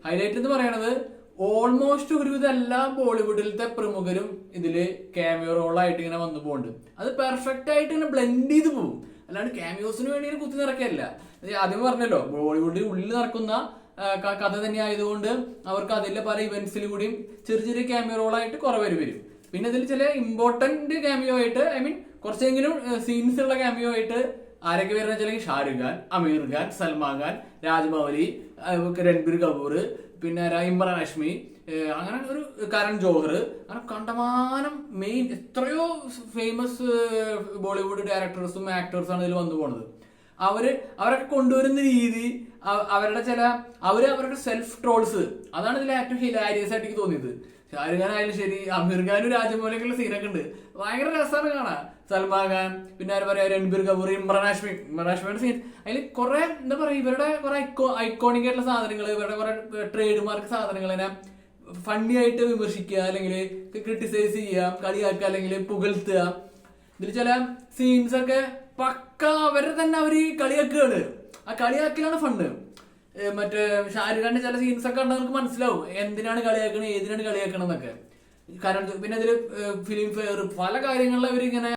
Highlight എന്ന് പറയണത് almost ഒരുവിധം എല്ലാ ബോളിവുഡിലത്തെ പ്രമുഖരും ഇതില് ക്യാമിയോ റോളായിട്ട് ഇങ്ങനെ വന്നു പോകുന്നുണ്ട്. അത് പെർഫെക്റ്റ് ആയിട്ട് ഇങ്ങനെ ബ്ലെൻഡ് ചെയ്ത് പോകും. അല്ലാണ്ട് ക്യാമിയോസിന് വേണ്ടി ഇങ്ങനെ കുത്തി നിറക്കല്ല. ആദ്യം പറഞ്ഞല്ലോ, ബോളിവുഡിൽ ഉള്ളിൽ നടക്കുന്ന കഥ തന്നെ ആയതുകൊണ്ട് അവർക്ക് അതിലെ പല ഇവന്റ്സിൽ കൂടിയും ചെറിയ ചെറിയ ക്യാമിയോ റോളായിട്ട് കുറെ പേര് വരും. പിന്നെ ഇതിൽ ചില ഇമ്പോർട്ടന്റ് ക്യാമിയോ ആയിട്ട്, ഐ മീൻ കുറച്ചെങ്കിലും സീൻസ് ഉള്ള ക്യാമിയോ ആയിട്ട് ആരൊക്കെ വരുന്ന വെച്ചാൽ ഷാരൂഖ് ഖാൻ, അമീർ ഖാൻ, സൽമാൻ ഖാൻ, രാജ്മൗലി, രൺബീർ കപൂർ, പിന്നെ ഇമ്രാൻ ഹാഷ്മി, അങ്ങനെ ഒരു കരൺ ജോഹർ, അങ്ങനെ കണ്ടമാനം മെയിൻ എത്രയോ ഫേമസ് ബോളിവുഡ് ഡയറക്ടേഴ്സും ആക്ടേഴ്സും ആണ് ഇതിൽ വന്നു പോണത്. അവരൊക്കെ കൊണ്ടുവരുന്ന രീതി, അവരുടെ സെൽഫ് ട്രോൾസ്, അതാണ് ഇതിൽ ഏറ്റവും ഹിലാരിയസ് ആയിട്ട് എനിക്ക് തോന്നിയത്. ഷാരൂഖ് ഖാൻ ആയാലും ശരി, അമീർ ഖാനും രാജ്മൗലിയൊക്കെയുള്ള സീനൊക്കെ ഉണ്ട്, ഭയങ്കര രസമാണ് കാണാൻ. സൽമാൻ ഖാൻ, പിന്നെ ആര് പറയാ, രൺബീർ കപൂർ, ഇമ്രാൻ ഹാഷ്മിയുടെ സീൻ, അതിൽ കുറെ എന്താ പറയാ, ഇവരുടെ കുറെ ഐക്കോണിക് ആയിട്ടുള്ള സാധനങ്ങൾ, ഇവരുടെ കുറെ ട്രേഡ് മാർക്ക് സാധനങ്ങളെ ഫണ്ണി ആയിട്ട് വിമർശിക്കുക, അല്ലെങ്കിൽ ക്രിട്ടിസൈസ് ചെയ്യുക, കളിയാക്കുക, അല്ലെങ്കിൽ പുകഴ്ത്തുക. ഇതിൽ ചില സീൻസ് ഒക്കെ പക്ക അവരെ തന്നെ അവര് കളിയാക്കുകയാണ്. ആ കളിയാക്കലാണ് ഫണ്ട്. മറ്റേ ഷാരൂഖ് ഖാന്റെ ചില സീൻസ് ഒക്കെ കണ്ടാൽ നമുക്ക് മനസ്സിലാവും എന്തിനാണ് കളിയാക്കണത്, ഏതിനാണ് കളിയാക്കണം എന്നൊക്കെ. കാരണം പിന്നെ അതില് ഫിലിം ഫെയർ പല കാര്യങ്ങളിലും അവരിങ്ങനെ